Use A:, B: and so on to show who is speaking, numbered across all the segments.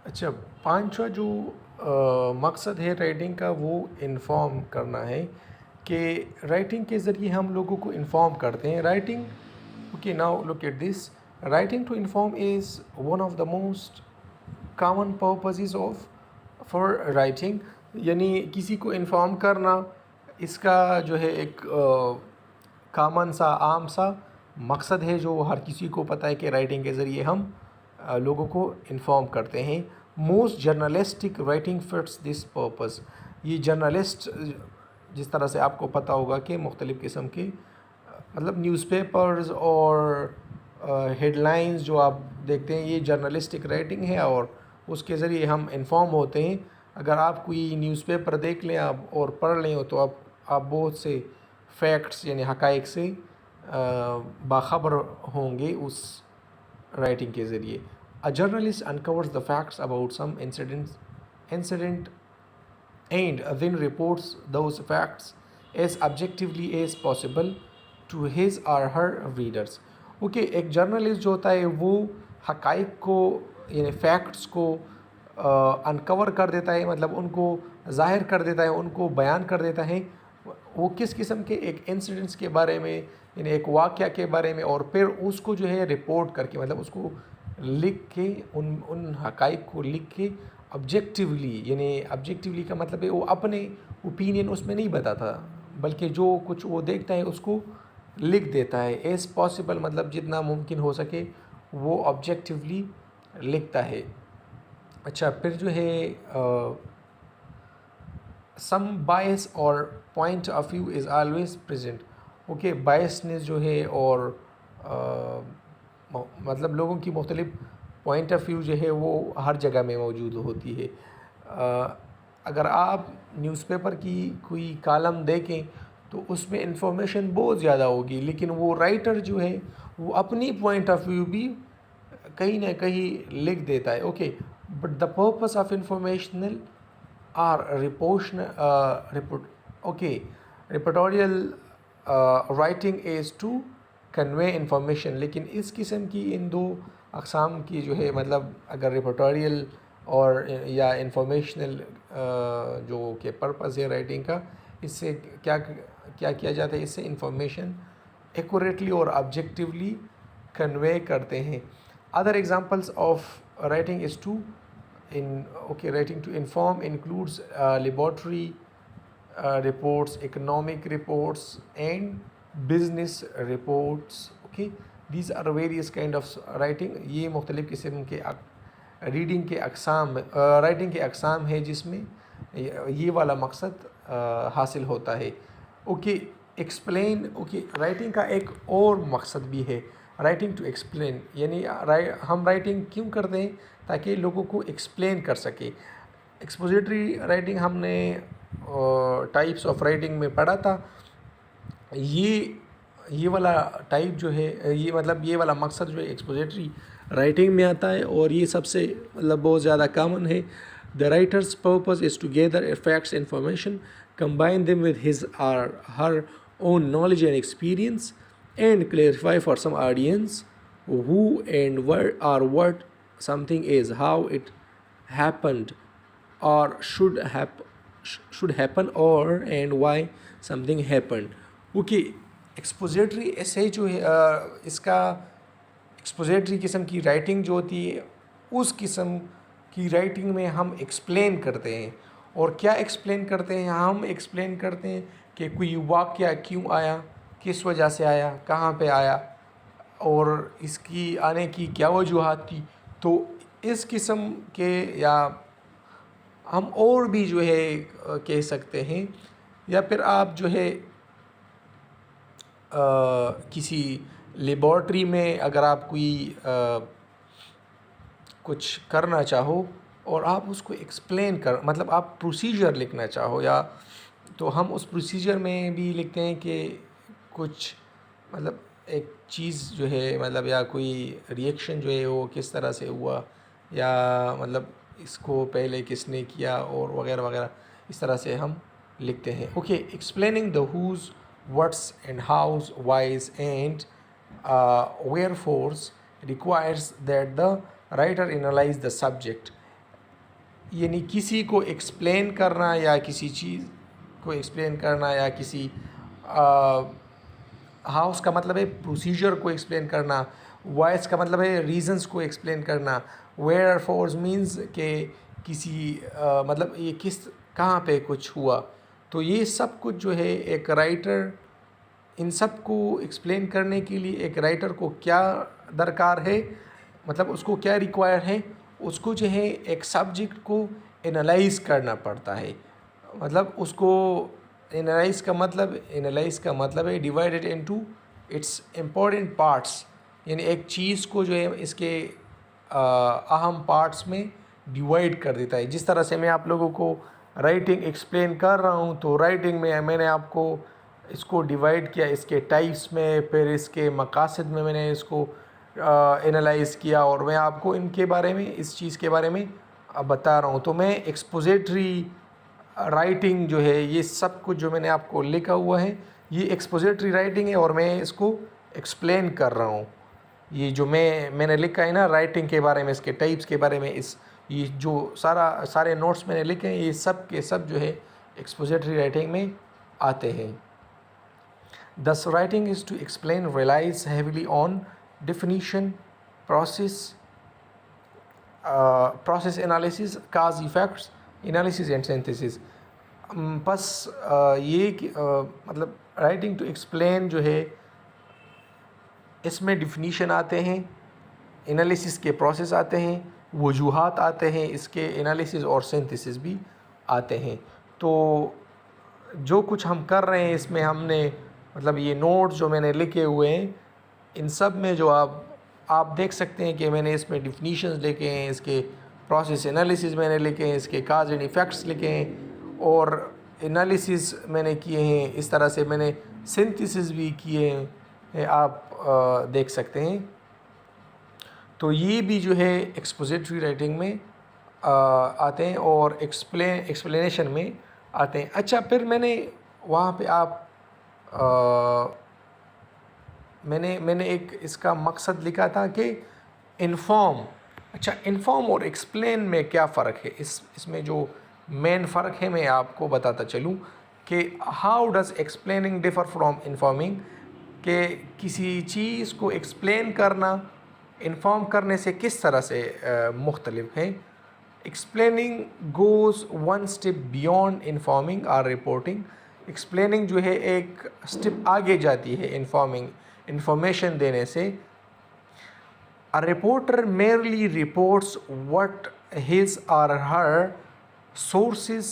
A: اچھا، پانچواں جو مقصد ہے رائٹنگ کا وہ انفارم کرنا ہے کہ رائٹنگ کے ذریعے ہم لوگوں کو انفارم کرتے ہیں. Writing, okay now look at this. Writing to inform is one of the most common purposes of for writing. یعنی کسی کو انفارم کرنا، اس کا جو ہے ایک کامن سا عام سا مقصد ہے جو ہر کسی کو پتہ ہے کہ رائٹنگ کے ذریعے ہم لوگوں کو انفارم کرتے ہیں. Most journalistic writing fits this purpose. یہ جرنلسٹ، جس طرح سے آپ کو پتہ ہوگا کہ مختلف قسم کے مطلب نیوز پیپرز اور ہیڈ لائنز جو آپ دیکھتے ہیں، یہ جرنلسٹک رائٹنگ ہے اور اس کے ذریعے ہم انفارم ہوتے ہیں. اگر آپ کوئی نیوز پیپر دیکھ لیں آپ اور پڑھ لیں تو آپ بہت سے فیکٹس یعنی حقائق سے باخبر ہوں گے اس رائٹنگ کے ذریعے. A journalist uncovers the facts about some incident and then reports those facts as objectively as possible to his or her readers. Okay, ایک جرنلسٹ جو ہوتا ہے وہ حقائق کو یعنی فیکٹس کو انکور کر دیتا ہے، مطلب ان کو ظاہر کر دیتا ہے، ان کو بیان کر دیتا ہے. وہ کس قسم کے ایک انسیڈنٹس کے بارے میں یعنی ایک واقعہ کے بارے میں، اور پھر اس کو جو ہے رپورٹ کر کے مطلب اس کو لکھ کے ان حقائق کو لکھ کے آبجیکٹیولی، یعنی آبجیکٹیولی کا مطلب ہے وہ اپنے اوپینین اس میں نہیں بتاتا بلکہ جو کچھ وہ دیکھتا ہے اس کو لکھ دیتا ہے. ایز پاسبل مطلب جتنا ممکن ہو سکے وہ آبجیکٹیولی لکھتا ہے. اچھا، پھر جو ہے سم بائس اور point of view is always present. Okay, biasness جو ہے اور مطلب لوگوں کی مختلف پوائنٹ آف ویو جو ہے وہ ہر جگہ میں موجود ہوتی ہے. اگر آپ نیوز پیپر کی کوئی کالم دیکھیں تو اس میں انفارمیشن بہت زیادہ ہوگی، لیکن وہ رائٹر جو ہے وہ اپنی پوائنٹ آف ویو بھی کہیں نہ کہیں لکھ دیتا ہے. Okay, but the purpose of informational or reportorial writing is to convey information. لیکن اس قسم کی ان دو اقسام کی جو ہے مطلب اگر رپورٹوریل اور یا انفارمیشنل جو کہ پرپز ہے رائٹنگ کا، اس سے کیا کیا جاتا ہے، اس سے انفارمیشن ایکوریٹلی اور آبجیکٹیولی کنوے کرتے ہیں. Other examples of writing is to writing to inform includes laboratory reports, economic reports and business reports. Okay, these are various kind of writing. یہ مختلف قسم کے ریڈنگ کے اقسام رائٹنگ کے اقسام ہے جس میں یہ والا مقصد حاصل ہوتا ہے. Okay, explain. اوکے، رائٹنگ کا ایک اور مقصد بھی ہے، رائٹنگ ٹو ایکسپلین. یعنی ہم رائٹنگ کیوں کرتے ہیں؟ تاکہ لوگوں کو ایکسپلین کر سکے. ایکسپوزیٹری رائٹنگ ہم نے ٹائپس آف رائٹنگ میں پڑھا تھا. یہ والا ٹائپ جو ہے یہ مطلب یہ والا مقصد جو ہے ایکسپوزیٹری رائٹنگ میں آتا ہے اور یہ سب سے مطلب بہت زیادہ کامن ہے. The writer's purpose is to gather facts, information, combine them with his or her own knowledge and experience, and clarify for some audience who and where or what something is, how it happened or should happen, or and why something happened. Okay, expository ایسے جو ہے اس کا expository قسم کی writing جو ہوتی ہے اس قسم کی رائٹنگ میں ہم ایکسپلین کرتے ہیں. اور کیا ایکسپلین کرتے ہیں؟ ہم ایکسپلین کرتے ہیں کہ کوئی واقعہ کیوں آیا، کس وجہ سے آیا، کہاں پہ آیا اور اس کی آنے کی کیا وجوہات تھی. تو اس قسم کے یا ہم اور بھی جو ہے کہہ سکتے ہیں، یا پھر آپ جو ہے کسی لیبارٹری میں اگر آپ کوئی کچھ کرنا چاہو اور آپ اس کو ایکسپلین مطلب آپ پروسیجر لکھنا چاہو، یا تو ہم اس پروسیجر میں بھی لکھتے ہیں کہ کچھ مطلب ایک چیز جو ہے مطلب یا کوئی ریئیکشن جو ہے وہ کس طرح سے ہوا، یا مطلب اس کو پہلے کس نے کیا اور وغیرہ وغیرہ، اس طرح سے ہم لکھتے ہیں. Okay, explaining the whos, whats and hows, whys and wherefores requires that the writer analyze the subject یعنی کسی کو ایکسپلین کرنا یا کسی چیز کو ایکسپلین کرنا یا کسی ہاؤس کا مطلب ہے پروسیجر کو ایکسپلین کرنا، وائس کا مطلب ہے ریزنس کو ایکسپلین کرنا، ویئر فورز مینز کہ کسی مطلب یہ کہاں پہ کچھ ہوا. تو یہ سب کچھ جو ہے ایک رائٹر ان سب کو ایکسپلین کرنے کے لیے ایک رائٹر کو کیا درکار ہے، مطلب اس کو کیا ریکوائر ہے، اس کو جو ہے ایک سبجیکٹ کو انالائز کرنا پڑتا ہے. مطلب اس کو انالائز کا مطلب ہے divided into its important parts, یعنی ایک چیز کو جو ہے اس کے اہم پارٹس میں ڈیوائڈ کر دیتا ہے. جس طرح سے میں آپ لوگوں کو رائٹنگ ایکسپلین کر رہا ہوں، تو رائٹنگ میں نے آپ کو اس کو ڈیوائڈ کیا اس کے ٹائپس میں، پھر اس کے مقاصد میں نے اس کو انالائز کیا، اور میں آپ کو ان کے بارے میں اس چیز کے بارے میں بتا رہا ہوں. تو میں ایکسپوزیٹری رائٹنگ جو ہے یہ سب کچھ جو میں نے آپ کو لکھا ہوا ہے یہ ایکسپوزیٹری رائٹنگ ہے، اور میں اس کو ایکسپلین کر رہا ہوں. یہ جو میں نے لکھا ہے نا رائٹنگ کے بارے میں، اس کے ٹائپس کے بارے میں، یہ جو سارے نوٹس میں نے لکھے ہیں یہ سب کے سب جو ہے ایکسپوزیٹری رائٹنگ میں آتے ہیں. Thus writing is to explain relies heavily on definition, process analysis, cause effects analysis and synthesis. بس یہ مطلب رائٹنگ ٹو ایکسپلین جو ہے اس میں ڈیفینیشن آتے ہیں، انالیسس کے پروسیس آتے ہیں، وجوہات آتے ہیں، اس کے انالیسس اور سینتھیسس بھی آتے ہیں. تو جو کچھ ہم کر رہے ہیں اس میں ہم نے مطلب یہ نوٹس جو میں نے لکھے ہوئے ہیں ان سب میں جو آپ دیکھ سکتے ہیں کہ میں نے اس میں ڈیفینیشنز لکھے ہیں، اس کے پروسیس انالیسس میں نے لکھے ہیں، اس کے کاز اینڈ ایفیکٹس لکھے ہیں، اور انالیسس میں نے کیے ہیں. اس طرح سے میں نے سینتھیسس بھی کیے ہیں، آپ دیکھ سکتے ہیں. تو یہ بھی جو ہے ایکسپوزیٹری رائٹنگ میں آتے ہیں اور ایکسپلینیشن میں آتے ہیں. اچھا، پھر میں نے وہاں پہ میں نے ایک اس کا مقصد لکھا تھا کہ انفارم. اچھا، انفارم اور ایکسپلین میں کیا فرق ہے؟ اس میں جو مین فرق ہے میں آپ کو بتاتا چلوں کہ how does explaining differ from informing, کہ کسی چیز کو ایکسپلین کرنا انفارم کرنے سے کس طرح سے مختلف ہے. Explaining goes one step beyond informing اور رپورٹنگ. ایکسپلیننگ جو ہے ایک اسٹیپ آگے جاتی ہے انفارمیشن دینے سے. A reporter merely reports what his or her sources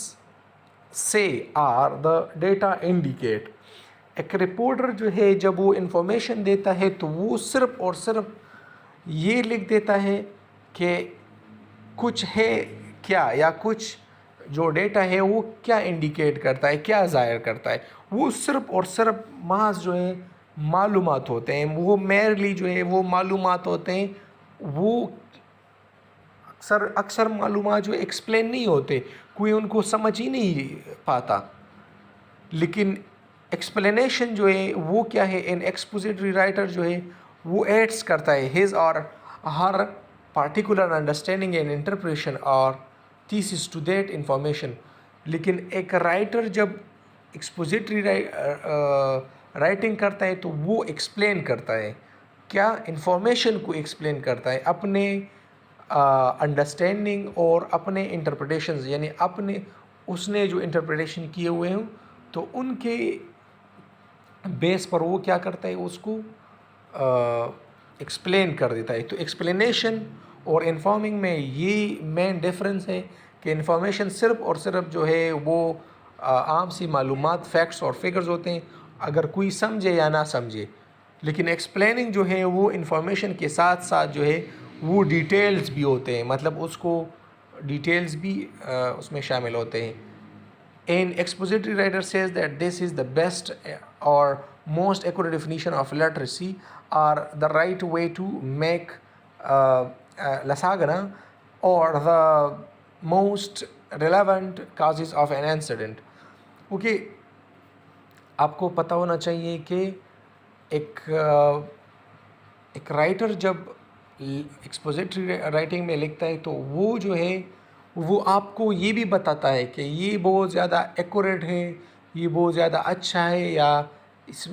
A: say or the data indicate. ایک رپورٹر جو ہے جب وہ انفارمیشن دیتا ہے تو وہ صرف اور صرف یہ لکھ دیتا ہے کہ کچھ ہے کیا، یا کچھ جو ڈیٹا ہے وہ کیا انڈیکیٹ کرتا ہے، کیا ظاہر کرتا ہے. وہ صرف اور صرف محض جو ہے معلومات ہوتے ہیں، وہ میرلی جو ہے وہ معلومات ہوتے ہیں. وہ اکثر معلومات جو ایکسپلین نہیں ہوتے، کوئی ان کو سمجھ ہی نہیں پاتا. لیکن ایکسپلینیشن جو ہے وہ کیا ہے، ان ایکسپوزیٹری رائٹر جو ہے وہ ایڈس کرتا ہے his or her particular understanding and interpretation or thesis to that information. لیکن ایک رائٹر جب ایکسپوزیٹری رائٹنگ کرتا ہے تو وہ ایکسپلین کرتا ہے، کیا انفارمیشن کو ایکسپلین کرتا ہے، اپنے انڈرسٹینڈنگ اور اپنے انٹرپریٹیشنز، یعنی اس نے جو انٹرپریٹیشن کیے ہوئے ہوں تو ان کے بیس پر وہ کیا کرتا ہے، اس کو ایکسپلین کر دیتا ہے. تو ایکسپلینیشن اور انفارمنگ میں یہ مین ڈفرینس ہے کہ انفارمیشن صرف اور صرف جو ہے وہ عام سی معلومات، فیکٹس اور فگرز ہوتے ہیں، اگر کوئی سمجھے یا نہ سمجھے. لیکن ایکسپلیننگ جو ہے وہ انفارمیشن کے ساتھ ساتھ جو ہے وہ ڈیٹیلز بھی ہوتے ہیں، مطلب اس کو ڈیٹیلز بھی اس میں شامل ہوتے ہیں. An expository writer says that this is the best or most accurate definition of literacy or the right way to make lasagna or the most relevant causes of an incident. Okay, آپ کو پتہ ہونا چاہیے کہ ایک writer جب expository writing میں لکھتا ہے تو وہ جو ہے وہ آپ کو یہ بھی بتاتا ہے کہ یہ بہت زیادہ ایکوریٹ ہے، یہ بہت زیادہ اچھا ہے، یا اس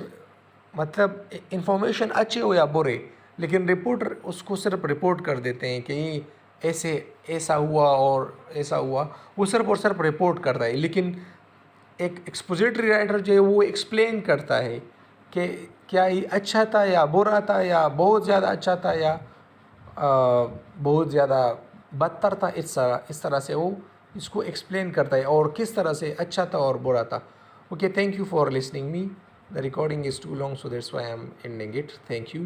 A: مطلب انفارمیشن اچھے ہو یا برے، لیکن رپورٹر اس کو صرف رپورٹ کر دیتے ہیں کہ یہ ایسا ہوا اور ایسا ہوا، وہ صرف اور صرف رپورٹ کرتا ہے. لیکن ایک ایکسپوزیٹری رائٹر جو ہے وہ ایکسپلین کرتا ہے کہ کیا یہ اچھا تھا یا برا تھا، یا بہت زیادہ اچھا تھا یا بہت زیادہ بدتر تھا. اس طرح سے وہ اس کو ایکسپلین کرتا ہے اور کس طرح سے اچھا تھا اور برا تھا. Okay, thank you for listening me. The recording is too long, so that's why I'm ending it. Thank you.